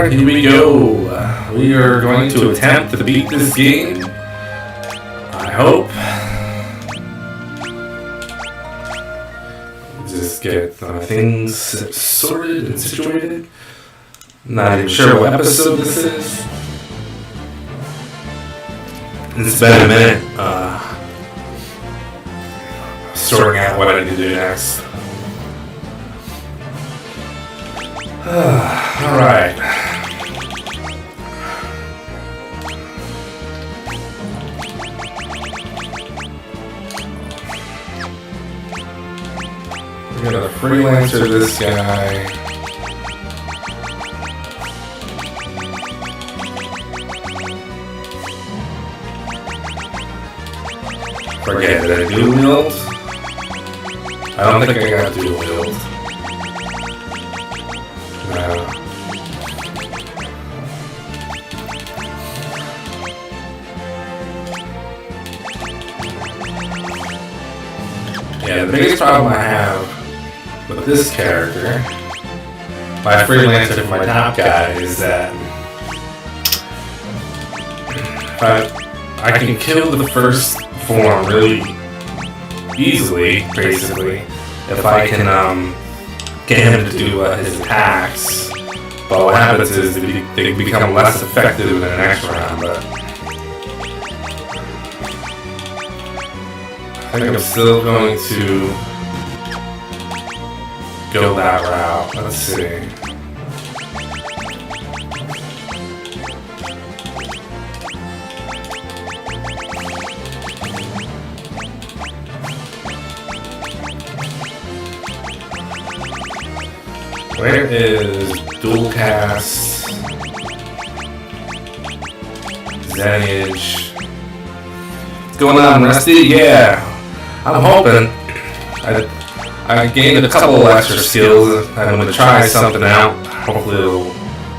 Alright, here we go. We are going to attempt to beat this game. I hope. Just get things sorted and situated. Not even sure what episode this is. It's been a minute. Sorting out what I need to do next. Alright. We're gonna freelancer this guy. Forget it, I do wield? I don't think I got dual wield. No. Yeah, the biggest problem I have with this character, my freelancer for my top guy, is that I can kill the first form really easily, basically, if I can get him to do his attacks. But what happens is they become less effective in the next round. But I think I'm still going to go that route. Let's see. Where is dual cast, Zenage? What's going on, Rusty? Yeah, I'm hoping. I gained a couple extra skills. I'm going to try something out. Hopefully it'll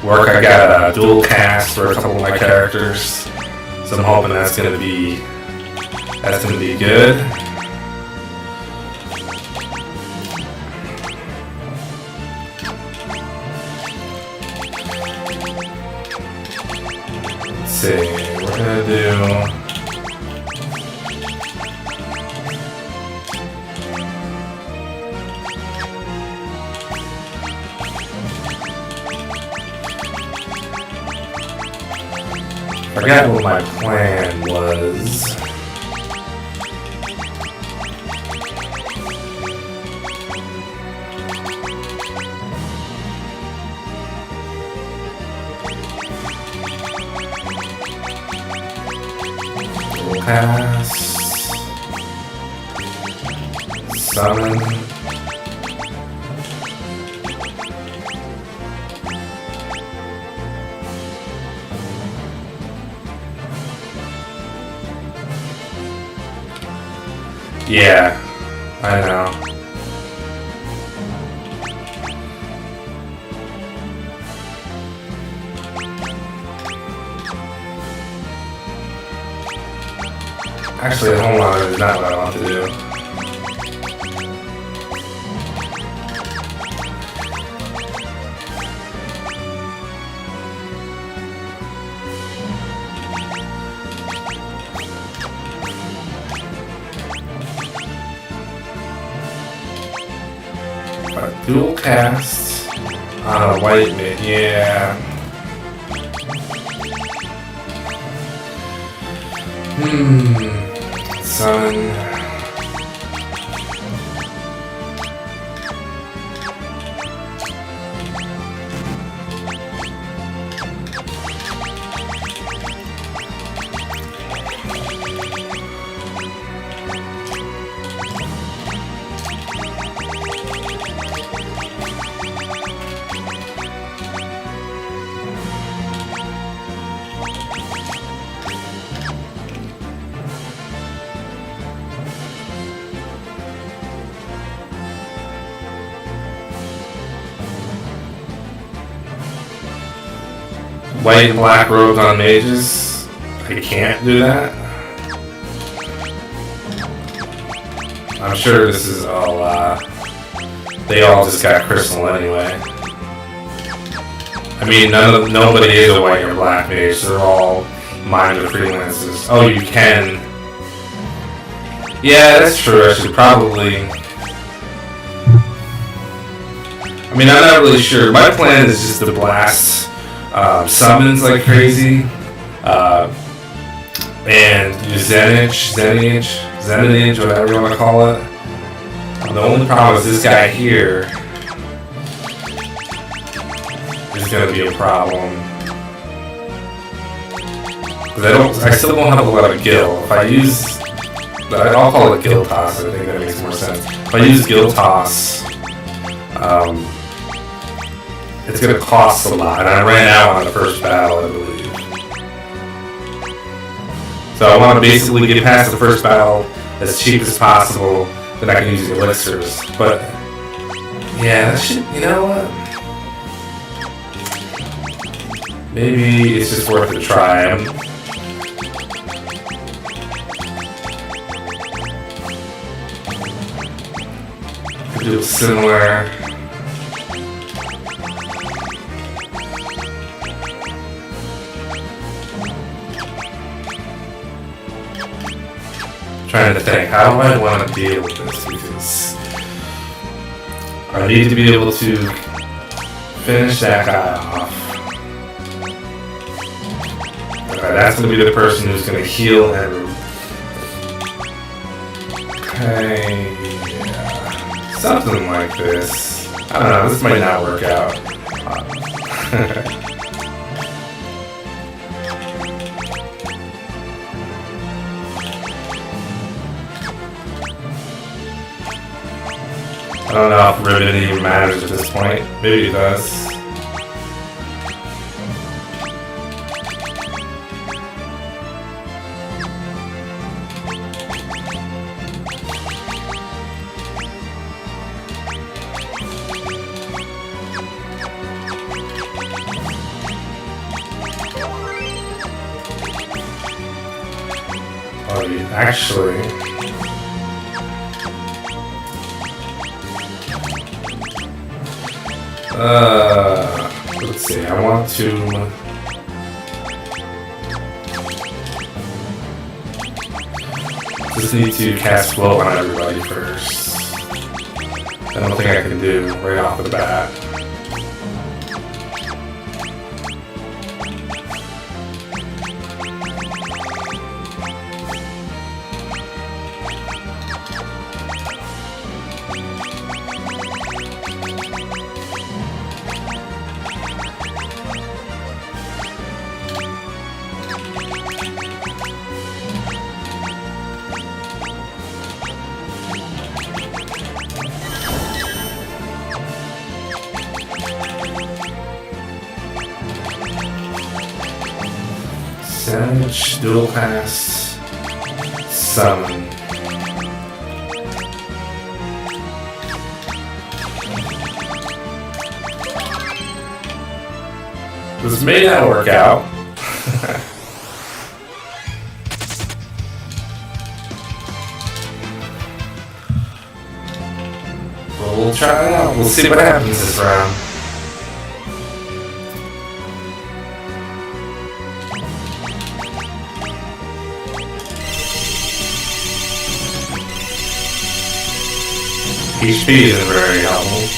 work. I got a dual cast for a couple of my characters, so I'm hoping that's going to be good. See, we're gonna do I forgot what my plan was. Pass. Summon. Yeah, I know. Actually, hold on, it's not what I want to do. A dual cast on a white mid, yeah. Summon. White and black robes on mages. I can't do that. I'm sure this is all, they all just got crystal anyway. I mean, nobody is a white or black mage. They're all minor freelancers. Oh, you can. Yeah, that's true. I should probably. I mean, I'm not really sure. My plan is just to blast summons like crazy, and use Zenage, whatever you want to call it. The only problem is this guy here is going to be a problem. Because I still don't have a lot of gil. If I use, I'll call it gil toss. I think that makes more sense. If I use gil toss, it's going to cost a lot. And I ran out on the first battle, I believe. So I want to basically get past the first battle as cheap as possible, then I can use the elixirs. But yeah, that should, you know what? Maybe it's just worth a try. Could do similar. Trying to think, how do I want to deal with this? Because I need to be able to finish that guy off. Okay, that's going to be the person who's going to heal him. Okay, yeah. Something like this. I don't know, this might not work out. I don't know if ribbon even matters at this point. Maybe it does. Oh, actually. Let's see, I want to just need to cast flow on everybody first. I don't think I can do right off the bat. Savage, dual cast, summon. This may not work out. But we'll try it out. We'll see what happens this round. HP isn't very helpful.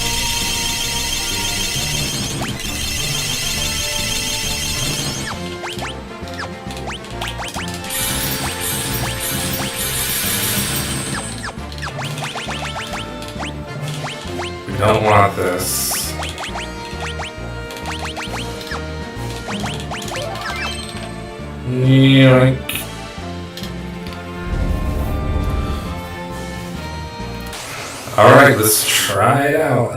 We don't want this. Yoink. Alright, let's try it out.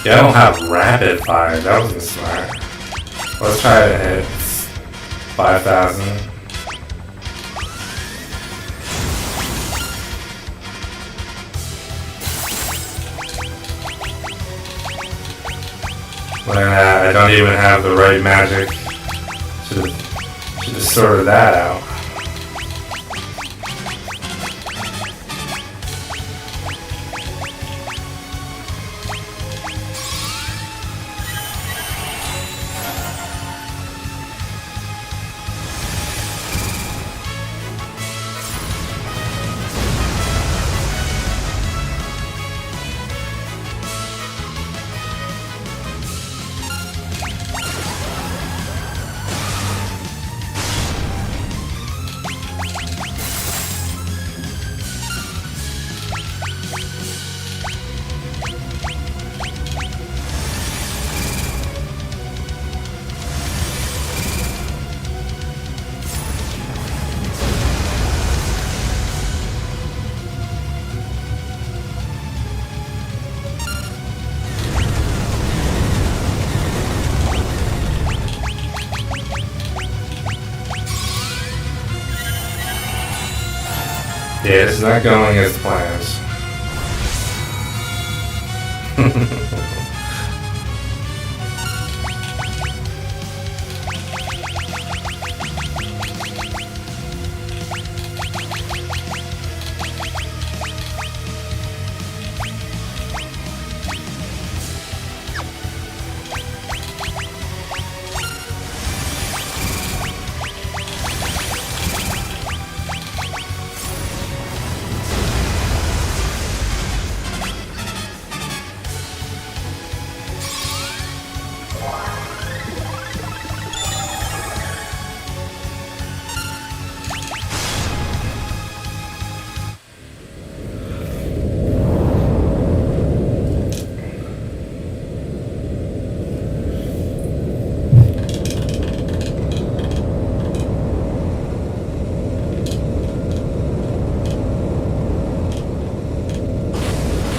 Yeah, I don't have rapid fire. That wasn't smart. Let's try to hit 5,000. Look at that. I don't even have the right magic. Should have sorted that out. Yeah, it's not going as planned.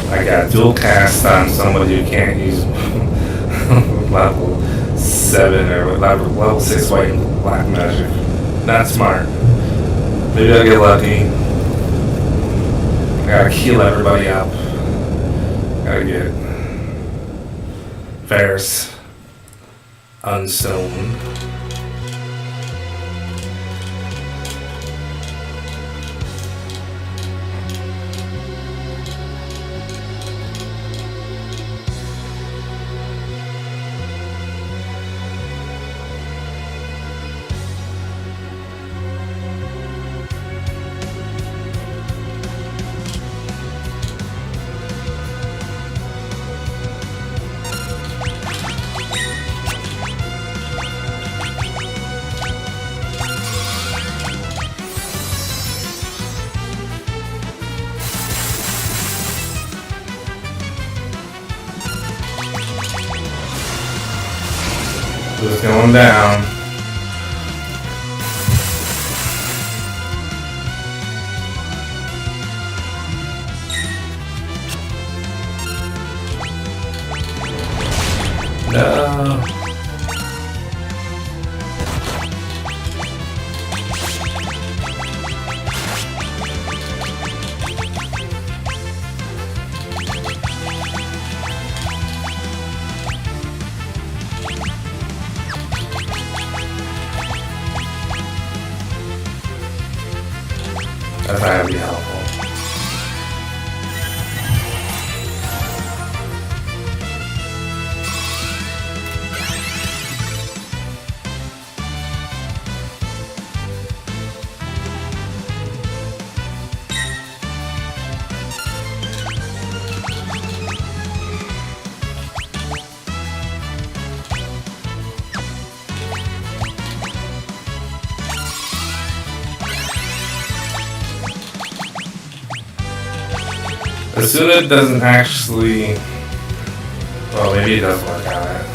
I got dual cast on somebody who can't use level 7 or level 6 white and black magic. Not smart. Maybe I'll get lucky. I gotta heal everybody up. Gotta get Ferris Unsown. Just going down. No. That's not gonna be helpful. Asuna doesn't actually. Well, maybe it does work out.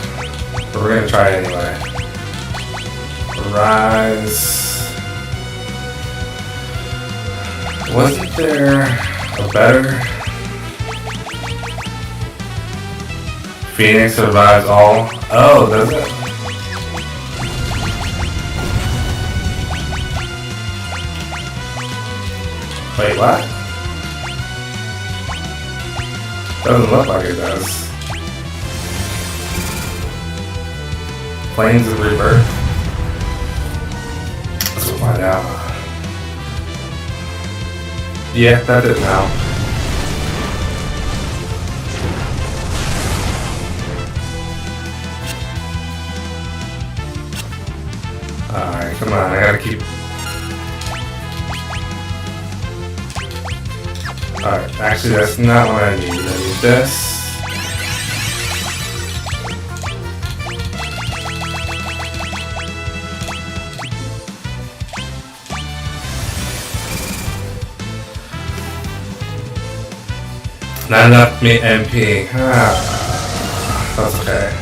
But we're gonna try it anyway. Rise. Wasn't there a better Phoenix survives all. Oh, does it? Wait, what? Doesn't look like it does. Planes of Rebirth. Let's find out. Yeah, that didn't help. Alright, come on, I gotta keep... Alright, actually that's not what I need. I need this. Not enough MP. That's okay.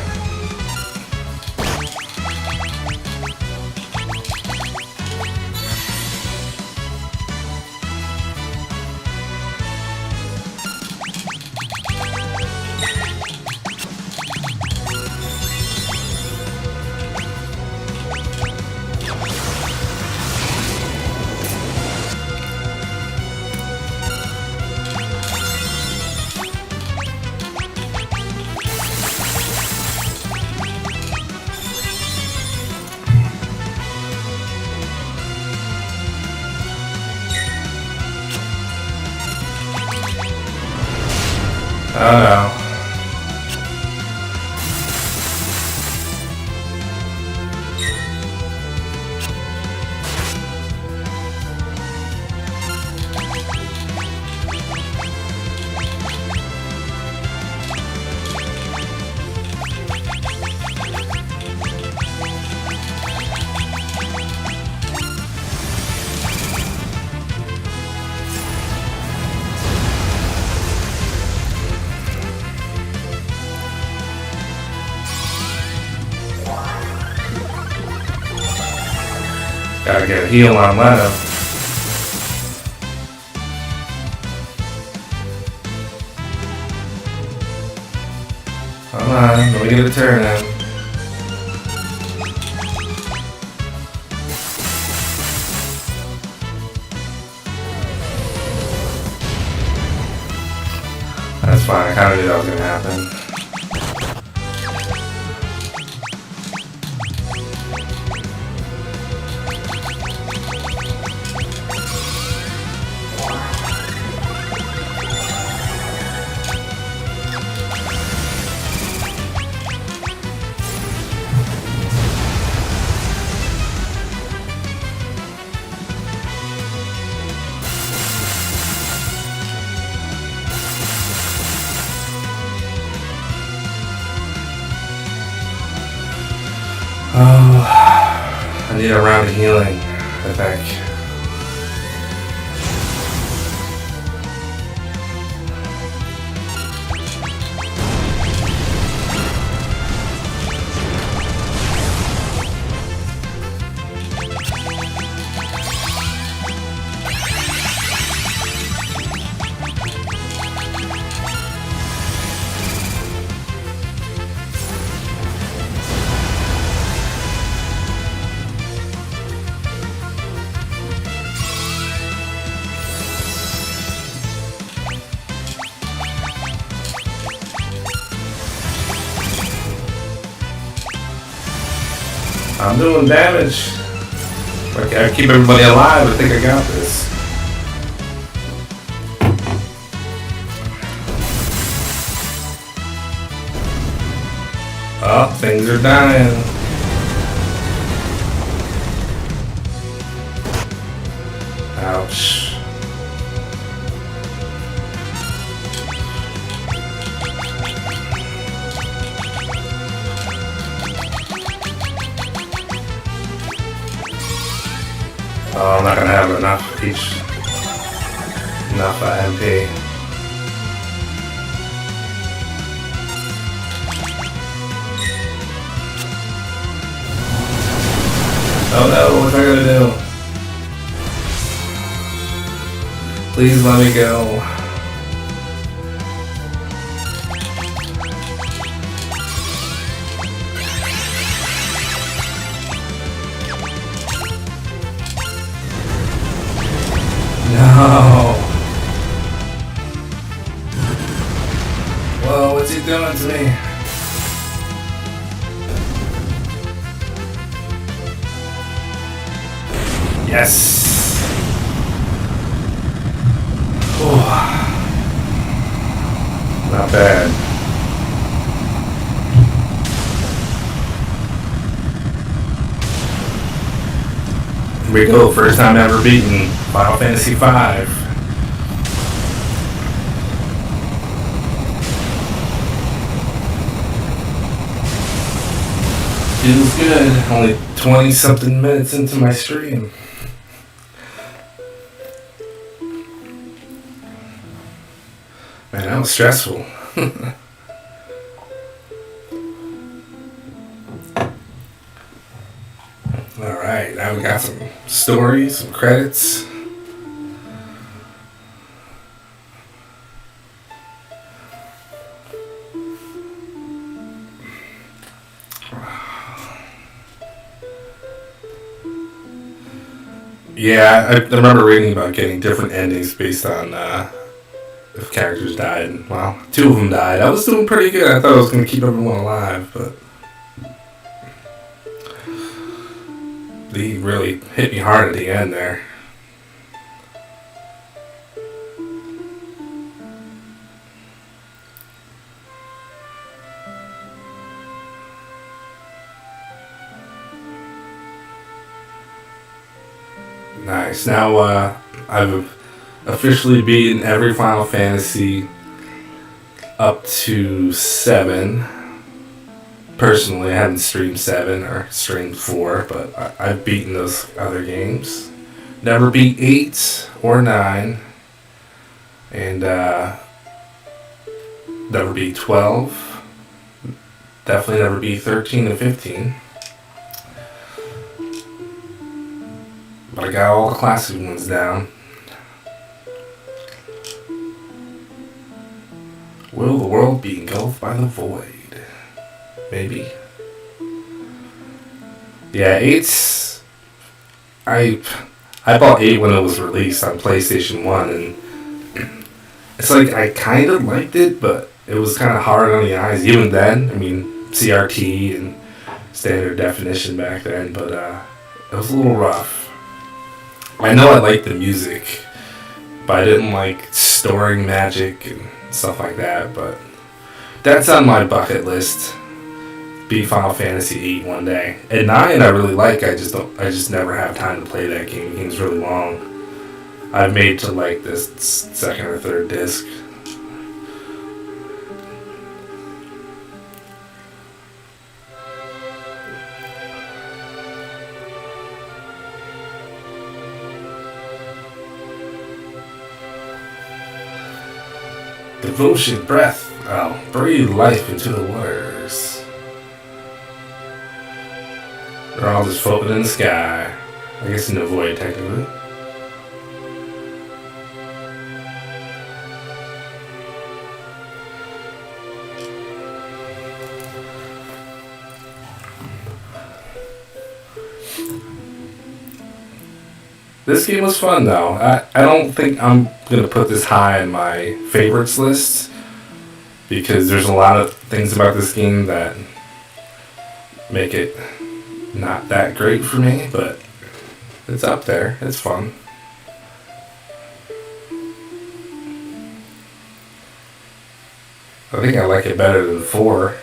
Oh no. Gotta get a heal on Leno. Come on, let me get a turn in. That's fine, I kinda knew that was gonna happen. Oh, I need a round of healing, I think. I'm doing damage. I gotta keep everybody alive. I think I got this. Oh, things are dying. Ouch. Oh, I'm not gonna have enough MP. Oh no, what am I gonna do? Please let me go. Yes. Oh, not bad. Here we go. First time ever beaten Final Fantasy V. Feels good. Only 20 something minutes into my stream. Man, that was stressful. Alright, now we got some stories, some credits. Yeah, I remember reading about getting different endings based on if characters died. And, well, 2 of them died. I was doing pretty good. I thought I was going to keep everyone alive, but they really hit me hard at the end there. Nice. Now I've officially beaten every Final Fantasy up to 7. Personally, I haven't streamed 7 or streamed 4, but I've beaten those other games. Never beat 8 or 9. And never beat 12. Definitely never beat 13 and 15. But I got all the classic ones down. Will the world be engulfed by the void? Maybe. Yeah, 8's... I bought 8 when it was released on PlayStation 1, and it's like I kind of liked it, but it was kind of hard on the eyes. Even then, I mean, CRT and standard definition back then, but it was a little rough. I know I liked the music, but I didn't like storing magic and stuff like that, but that's on my bucket list. Beat Final Fantasy VIII one day. And 9 I really like, I just never have time to play that game. The game's really long. I've made to like this second or third disc. Devotion, breath, breathe life into the waters. They're all just floating in the sky. I guess in the void, technically. This game was fun though. I don't think I'm going to put this high in my favorites list because there's a lot of things about this game that make it not that great for me, but it's up there. It's fun. I think I like it better than 4.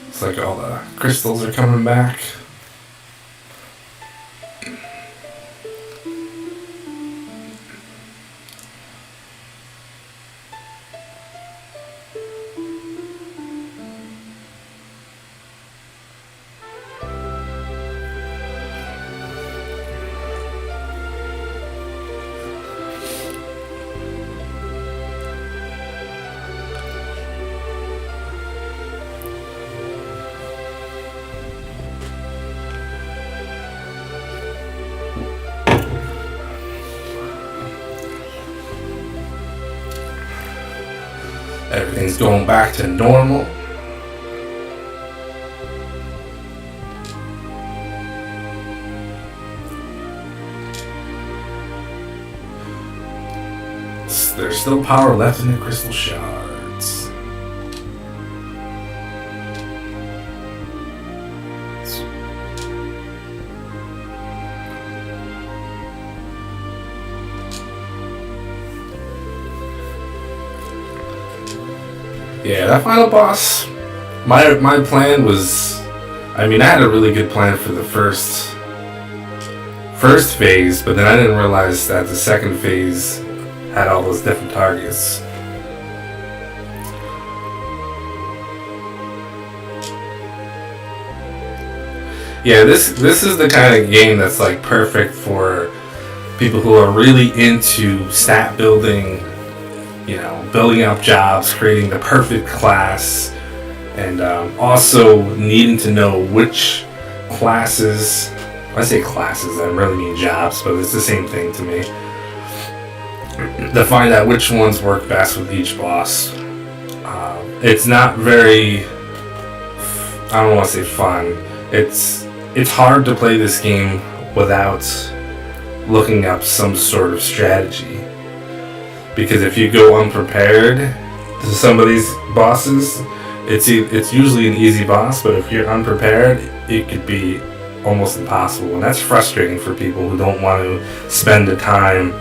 It's like all the crystals are coming back. Everything's going back to normal. There's still power left in the crystal shards. Yeah, that final boss. My plan was, I mean, I had a really good plan for the first phase, but then I didn't realize that the second phase had all those different targets. Yeah, this is the kind of game that's like perfect for people who are really into stat building, you know, building up jobs, creating the perfect class, and also needing to know which classes. When I say classes, I really mean jobs, but it's the same thing to me. To find out which ones work best with each boss. It's not very. I don't want to say fun. It's hard to play this game without looking up some sort of strategy. Because if you go unprepared to some of these bosses, it's usually an easy boss, but if you're unprepared, it could be almost impossible. And that's frustrating for people who don't want to spend the time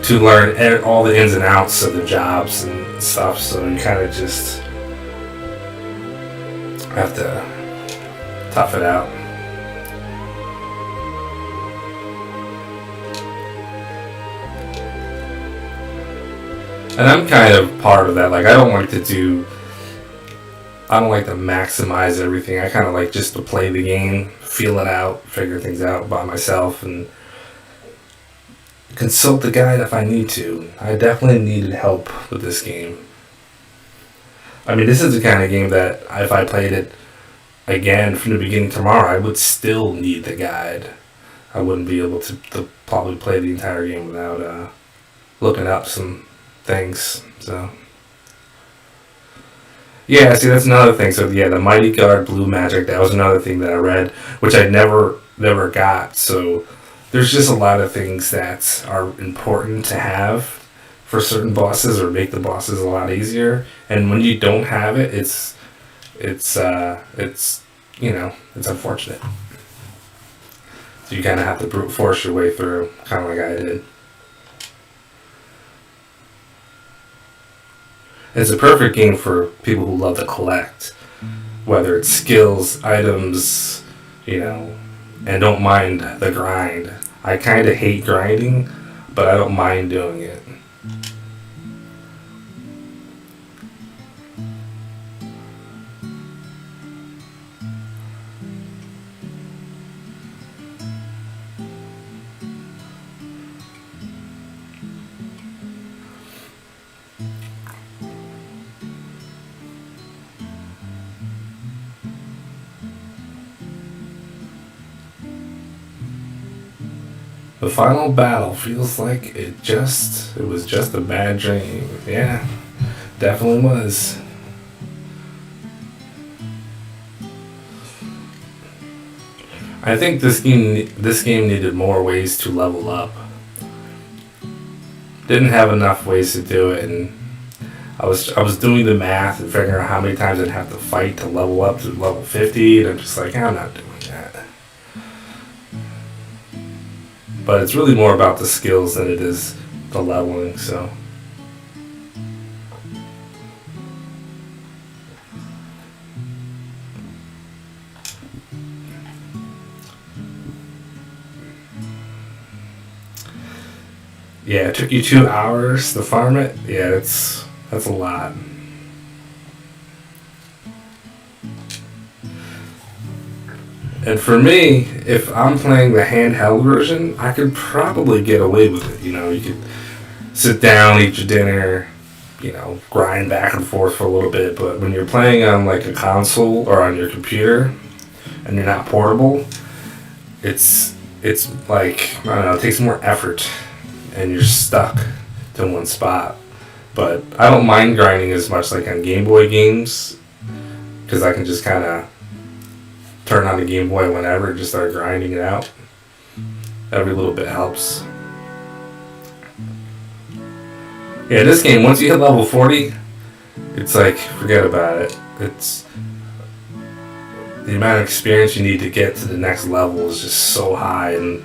to learn all the ins and outs of the jobs and stuff, so you kind of just have to tough it out. And I'm kind of part of that. Like, I don't like to maximize everything. I kind of like just to play the game, feel it out, figure things out by myself, and consult the guide if I need to. I definitely needed help with this game. I mean, this is the kind of game that if I played it again from the beginning tomorrow, I would still need the guide. I wouldn't be able to probably play the entire game without looking up some things. So yeah, see, that's another thing. So yeah, the Mighty Guard Blue Magic, that was another thing that I read, which I never got. So there's just a lot of things that are important to have for certain bosses, or make the bosses a lot easier. And when you don't have it, it's you know, it's unfortunate. So you kind of have to brute force your way through, kind of like I did. It's a perfect game for people who love to collect, whether it's skills, items, you know, and don't mind the grind. I kind of hate grinding, but I don't mind doing it. The final battle feels like it was just a bad dream. Yeah, definitely was. I think this game needed more ways to level up. Didn't have enough ways to do it, and I was doing the math and figuring out how many times I'd have to fight to level up to level 50, and I'm just like, I'm not doing that. But it's really more about the skills than it is the leveling, so. Yeah, it took you 2 hours to farm it. Yeah, that's a lot. And for me, if I'm playing the handheld version, I could probably get away with it. You know, you could sit down, eat your dinner, you know, grind back and forth for a little bit. But when you're playing on like a console or on your computer, and you're not portable, it's like, I don't know, it takes more effort, and you're stuck to one spot. But I don't mind grinding as much like on Game Boy games, because I can just kind of turn on the Game Boy whenever and just start grinding it out. Every little bit helps. Yeah, this game, once you hit level 40, it's like, forget about it. It's the amount of experience you need to get to the next level is just so high. And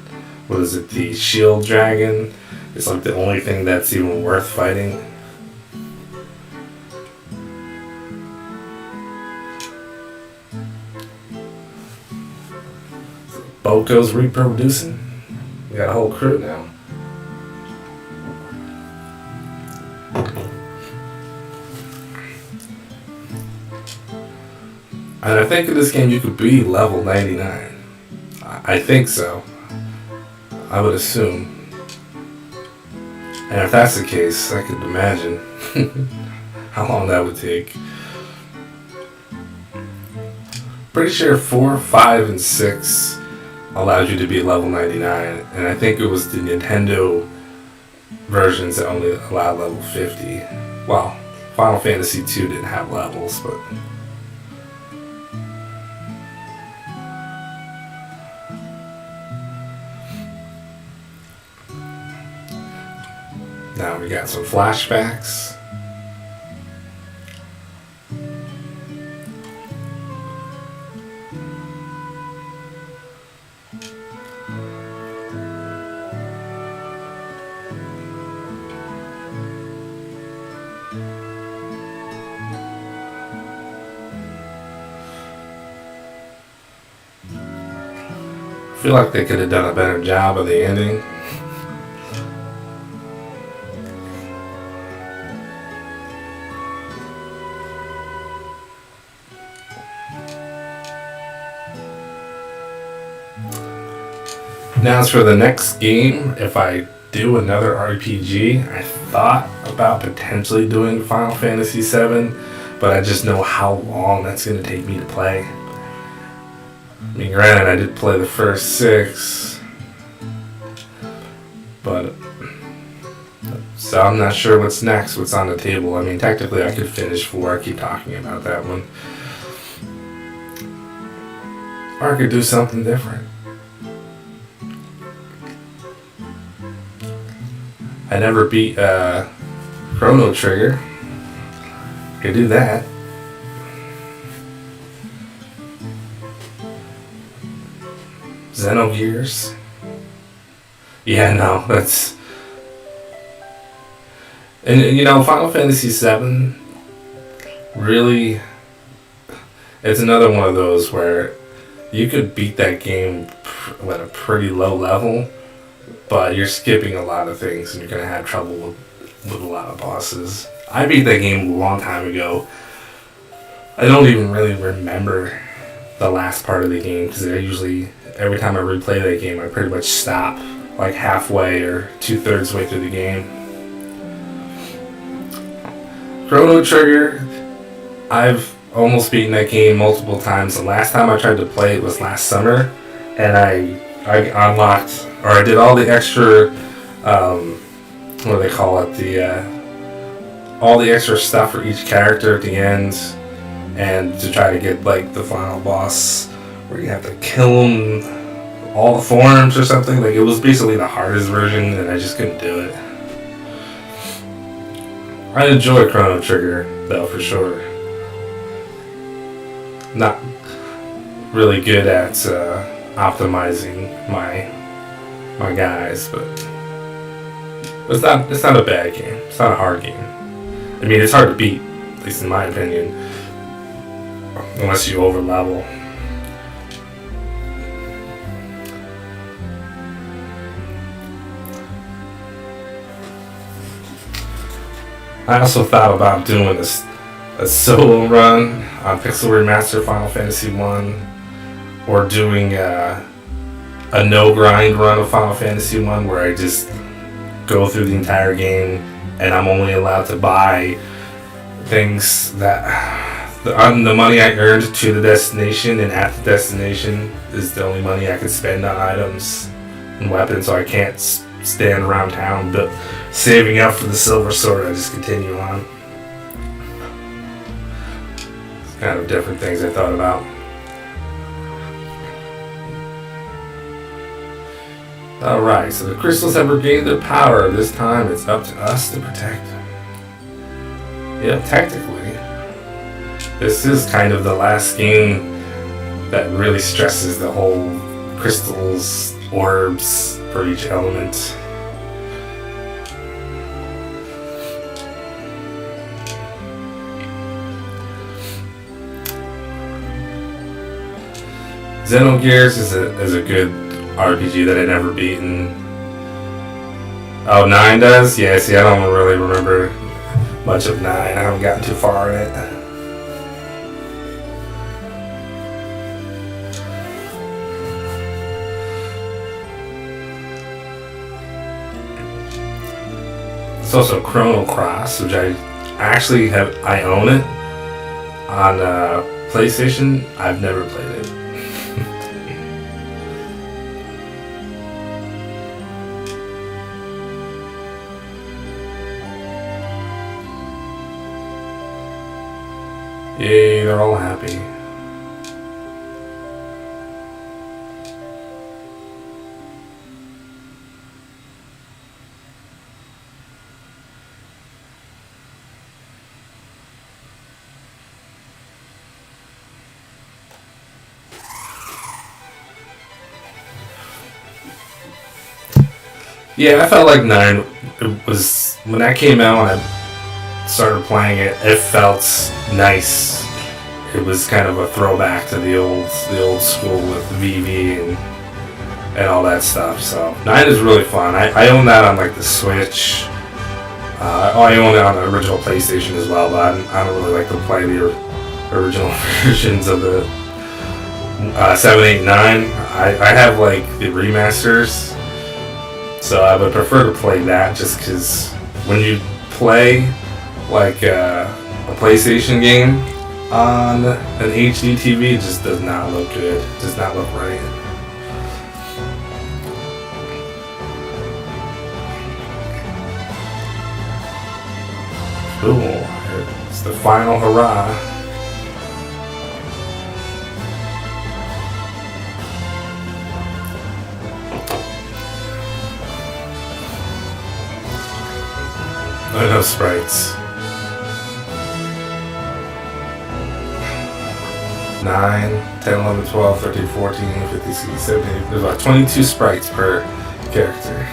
what is it, the Shield Dragon? It's like the only thing that's even worth fighting. boat goes reproducing. We got a whole crew now. And I think in this game you could be level 99. I think so. I would assume. And if that's the case, I could imagine how long that would take. Pretty sure 4, 5, and 6 allowed you to be level 99. And I think it was the Nintendo versions that only allowed level 50. Well, Final Fantasy II didn't have levels, but... Now we got some flashbacks. I feel like they could have done a better job of the ending. Now as for the next game, if I do another RPG, I thought about potentially doing Final Fantasy VII, but I just know how long that's going to take me to play. I mean, granted, I did play the first 6, but so I'm not sure what's next, what's on the table. I mean, technically I could finish 4, I keep talking about that one. Or I could do something different. I never beat Chrono Trigger. Could do that. Xenogears. Yeah, no, that's... And you know, Final Fantasy VII really... It's another one of those where you could beat that game at a pretty low level, but you're skipping a lot of things and you're going to have trouble with a lot of bosses. I beat that game a long time ago. I don't even really remember the last part of the game because I usually, every time I replay that game, I pretty much stop like halfway or 2/3 way through the game. Chrono Trigger, I've almost beaten that game multiple times. The last time I tried to play it was last summer, and I unlocked, or I did all the extra, what do they call it, all the extra stuff for each character at the end, and to try to get like the final boss where you have to kill them all the forms or something. Like, it was basically the hardest version, and I just couldn't do it. I enjoy Chrono Trigger though, for sure. Not really good at optimizing my guys, but it's not a bad game. It's not a hard game. I mean, it's hard to beat, at least in my opinion, unless you over level. I also thought about doing a solo run on Pixel Remaster Final Fantasy 1, or doing a no grind run of Final Fantasy 1 where I just go through the entire game and I'm only allowed to buy things that the money I earned to the destination, and at the destination is the only money I can spend on items and weapons, so I can't stand around town but saving up for the silver sword. I just continue on. It's kind of different things I thought about. Alright, so the crystals have regained their power. This time it's up to us to protect them. Yeah, technically, this is kind of the last game that really stresses the whole crystals, orbs for each element. Xenogears is a good RPG that I never beaten. Oh, 9 does? Yeah, see, I don't really remember much of 9. I haven't gotten too far in it. It's also Chrono Cross, which I own it on PlayStation. I've never played it. Yay, they're all happy. Yeah, I felt like 9 it was when that came out and I started playing it. It felt nice. It was kind of a throwback to the old school with VV and all that stuff. So 9 is really fun. I own that on like the Switch. I own it on the original PlayStation as well, but I don't really like to play the original versions of the 7, 8, 9. I have like the remasters. So I would prefer to play that just because when you play like a PlayStation game on an HD TV, it just does not look good. It does not look right. Cool. It's the final hurrah. Not enough sprites. 9, 10, 11, 12, 13, 14, 15, 16, 17. There's about 22 sprites per character.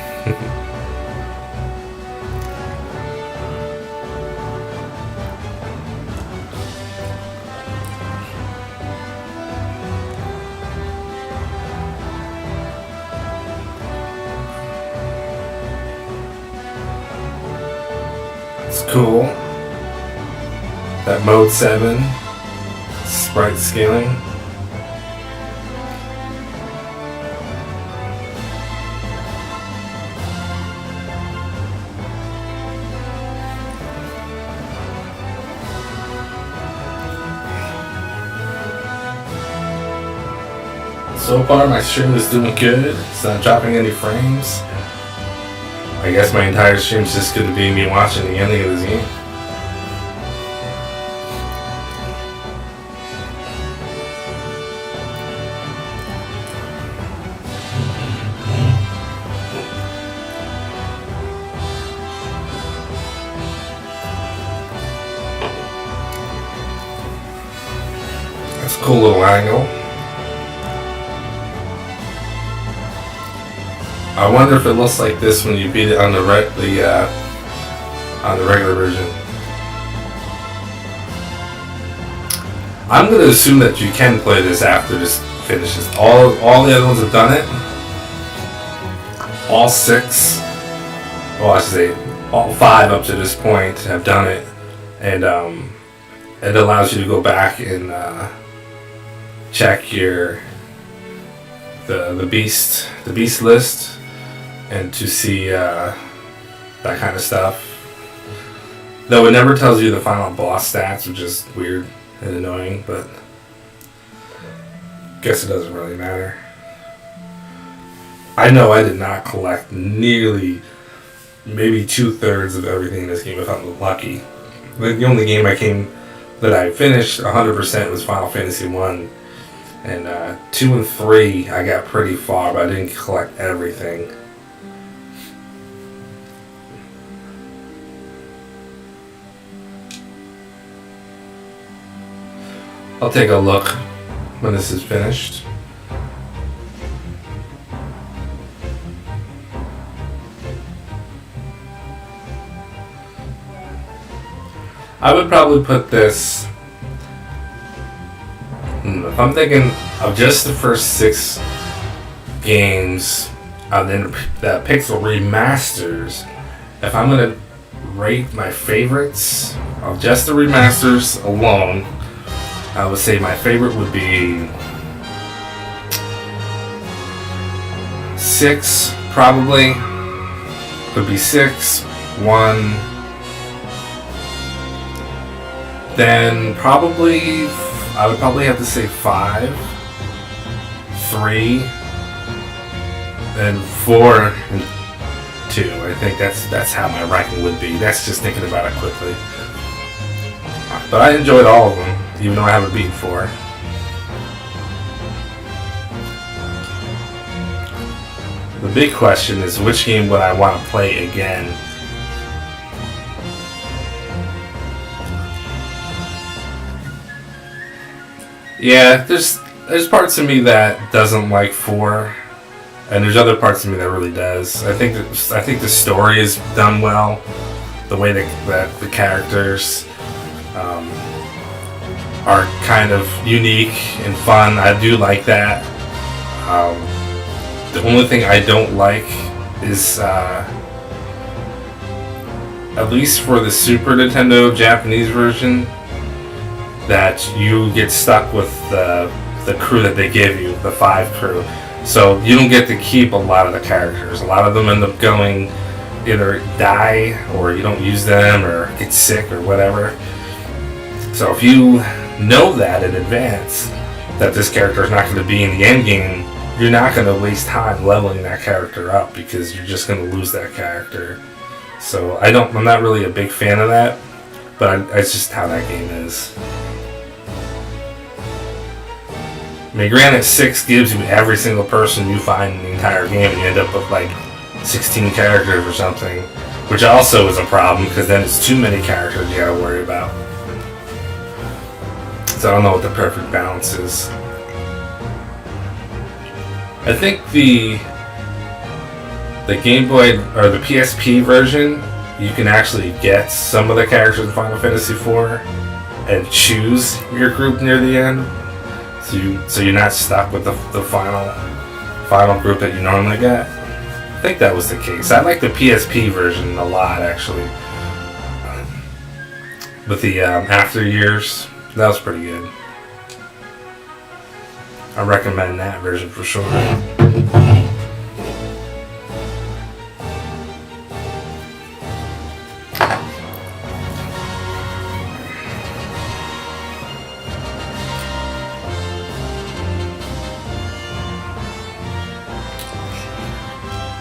It's cool. That mode 7 sprite scaling. So far my stream is doing good. It's not dropping any frames. I guess my entire stream is just going to be me watching the ending of this game. That's a cool little angle. I wonder if it looks like this when you beat it on the regular version. I'm gonna assume that you can play this after this finishes. All the other ones have done it. All 6, well I should say all 5 up to this point have done it, and it allows you to go back and check your the beast list. And to see that kind of stuff. Though it never tells you the final boss stats, which is weird and annoying, but guess it doesn't really matter. I know I did not collect nearly maybe 2/3 of everything in this game if I'm lucky. The only game that I finished 100% was Final Fantasy 1. And 2 and 3 I got pretty far, but I didn't collect everything. I'll take a look when this is finished. I would probably put this in the if I'm thinking of just the first 6 games, then the Pixel remasters, if I'm gonna rate my favorites of just the remasters alone, I would say my favorite would be 6, probably. Would be 6, 1. Then probably, I would probably have to say 5, 3, and 4, and 2. I think that's how my ranking would be. That's just thinking about it quickly. But I enjoyed all of them, even though I haven't beaten 4. The big question is, which game would I want to play again? Yeah, there's parts of me that doesn't like 4, and there's other parts of me that really does. I think the story is done well, the way that the characters are kind of unique and fun. I do like that. The only thing I don't like is, at least for the Super Nintendo Japanese version, that you get stuck with the crew that they give you, the 5 crew. So you don't get to keep a lot of the characters. A lot of them end up going, either die, or you don't use them, or get sick, or whatever. So if you know that in advance, that this character is not going to be in the end game, you're not going to waste time leveling that character up, because you're just going to lose that character. So I'm not really a big fan of that, but it's just how that game is. I mean, granted, 6 gives you every single person you find in the entire game, and you end up with like 16 characters or something, which also is a problem, because then it's too many characters you gotta worry about. So I don't know what the perfect balance is. I think the Game Boy or the PSP version, you can actually get some of the characters in Final Fantasy IV and choose your group near the end, so you're not stuck with the final group that you normally get. I think that was the case. I like the PSP version a lot, actually. With the After Years, that was pretty good. I recommend that version for sure.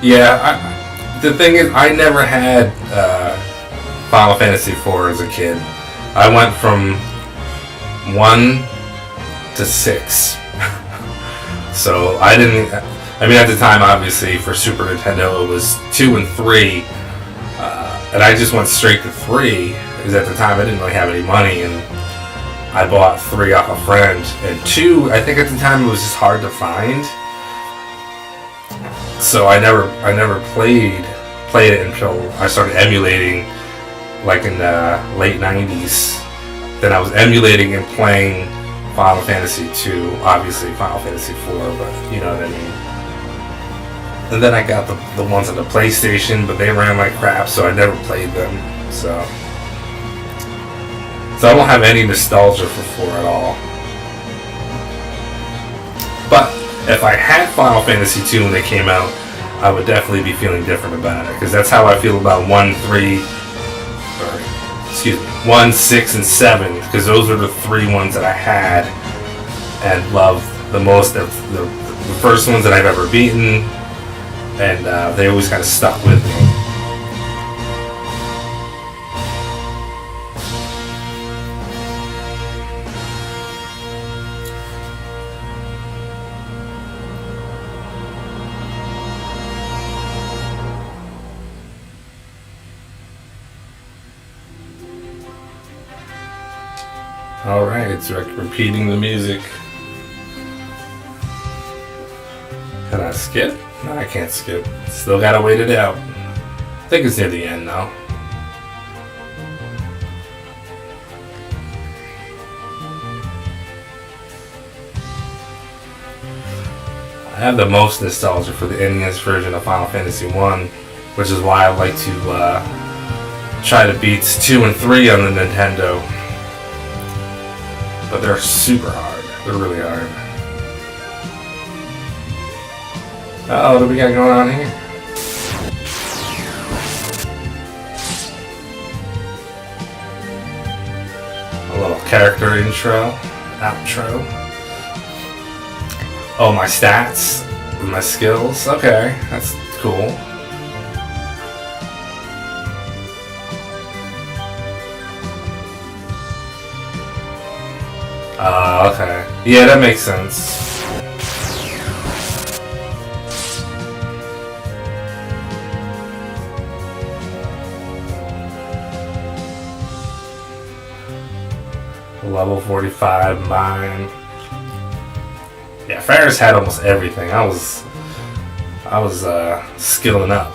Yeah, the thing is, I never had Final Fantasy IV as a kid. I went from 1 to 6. So I didn't. I mean, at the time, obviously, for Super Nintendo, it was 2 and 3, and I just went straight to 3 because at the time I didn't really have any money, and I bought 3 off a friend. And 2, I think at the time it was just hard to find, so I never played it until I started emulating, like in the late 90s. Then I was emulating and playing Final Fantasy 2, obviously Final Fantasy 4, but you know what I mean. And then I got the ones on the PlayStation, but they ran like crap, so I never played them. So I don't have any nostalgia for 4 at all. But if I had Final Fantasy 2 when they came out, I would definitely be feeling different about it, because that's how I feel about 1, 6, and 7, because those are the 3 ones that I had and loved the most. The first ones that I've ever beaten, and they always kind of stuck with me. Alright, it's repeating the music. Can I skip? No, I can't skip. Still gotta wait it out. I think it's near the end now. I have the most nostalgia for the NES version of Final Fantasy 1, which is why I like to try to beat 2 and 3 on the Nintendo. But they're super hard. They're really hard. Uh-oh, what do we got going on here? A little character intro, outro. Oh, my stats, my skills. Okay, that's cool. Okay. Yeah, that makes sense. Level 45, mine. Yeah, Ferris had almost everything. I was skilling up.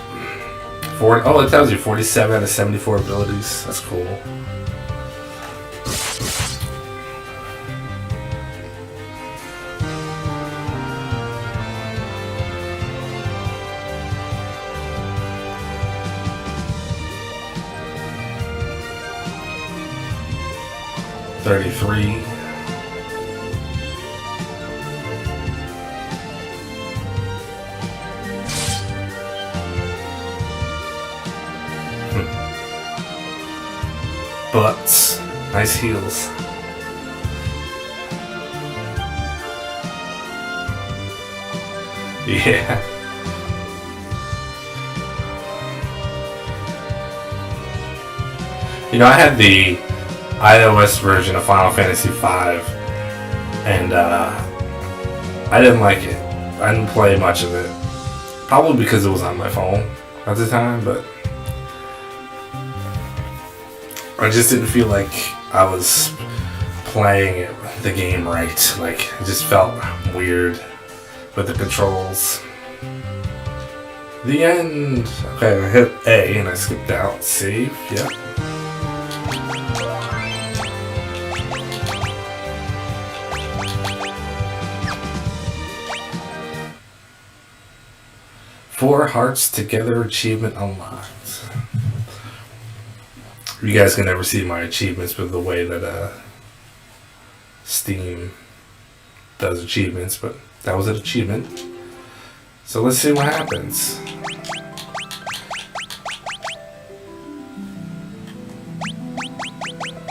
It tells you 47 out of 74 abilities. That's cool. $33. Butts. Nice heels. Yeah. You know, I had the iOS version of Final Fantasy V, and I didn't like it. I didn't play much of it. Probably because it was on my phone at the time, but I just didn't feel like I was playing the game right. Like, it just felt weird with the controls. The end. Okay, I hit A and I skipped out. Save. Yep. Four hearts together achievement unlocked. You guys can never see my achievements with the way that Steam does achievements, but that was an achievement. So let's see what happens.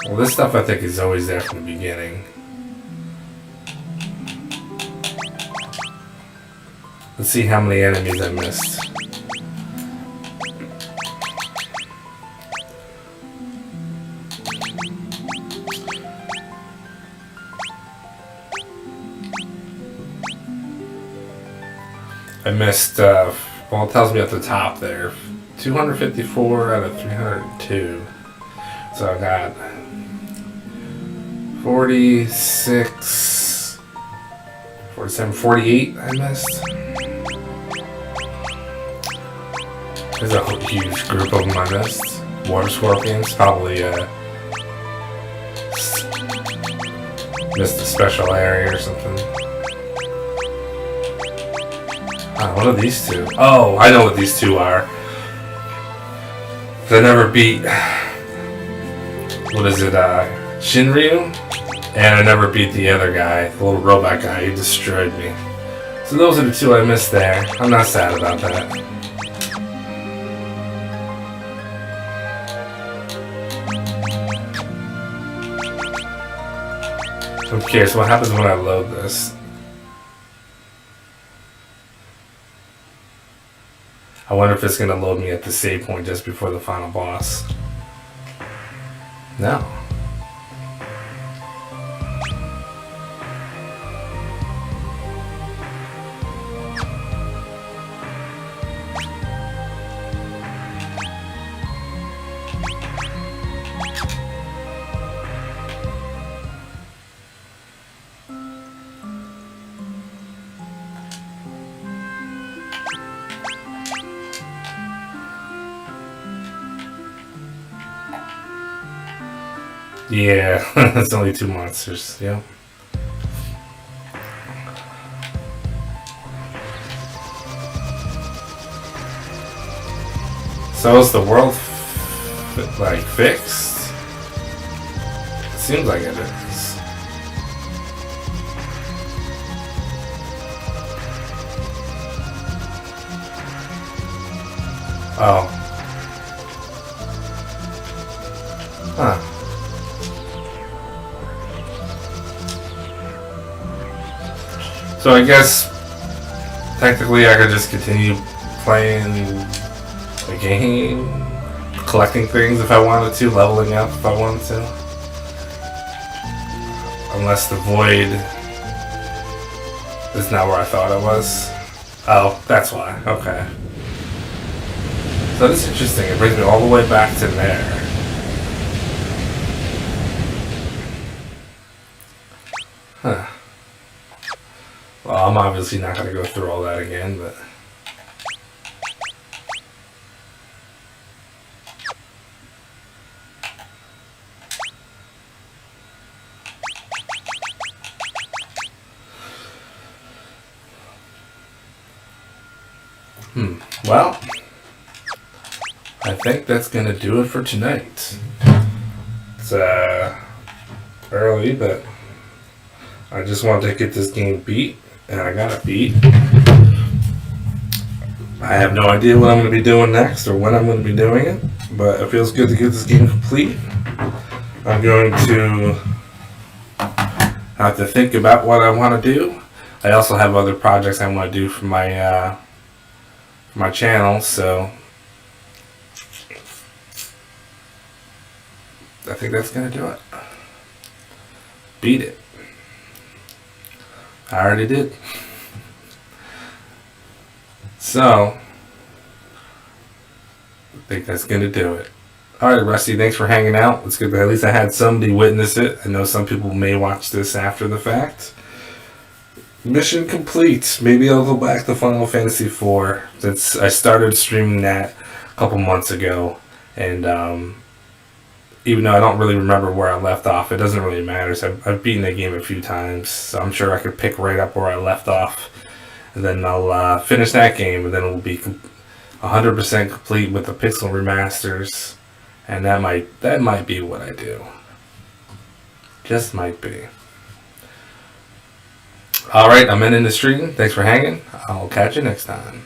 Well, this stuff I think is always there from the beginning. Let's see how many enemies I missed. I missed, well, it tells me at the top there, 254 out of 302. So I got 46, 47, 48 I missed. There's a huge group of them I missed. Water scorpions, probably missed a special area or something. What are these two? Oh, I know what these two are. I never beat, what is it, Shinryu? And I never beat the other guy, the little robot guy. He destroyed me. So those are the two I missed there. I'm not sad about that. I'm curious, what happens when I load this? I wonder if it's going to load me at the save point just before the final boss. No. Yeah, it's only 2 monsters, yeah. So is the world like fixed? It seems like it is. Oh. Huh. So I guess technically I could just continue playing the game, collecting things if I wanted to, leveling up if I wanted to. Unless the void is not where I thought it was. Oh, that's why. Okay. So that's interesting. It brings me all the way back to there. Huh. Well, I'm obviously not going to go through all that again, but... Well, I think that's going to do it for tonight. It's early, but I just wanted to get this game beat, and I got it beat. I have no idea what I'm going to be doing next or when I'm going to be doing it, but it feels good to get this game complete. I'm going to have to think about what I want to do. I also have other projects I want to do for my channel, so I think that's going to do it. Beat it. I already did. So, I think that's going to do it. Alright, Rusty, thanks for hanging out. It's good that at least I had somebody witness it. I know some people may watch this after the fact. Mission complete. Maybe I'll go back to Final Fantasy IV. Since I started streaming that a couple months ago. And even though I don't really remember where I left off, it doesn't really matter. So I've beaten the game a few times. So I'm sure I could pick right up where I left off. And then I'll finish that game. And then it'll be 100% complete with the pixel remasters. And that might be what I do. Just might be. Alright, I'm ending the stream. Thanks for hanging. I'll catch you next time.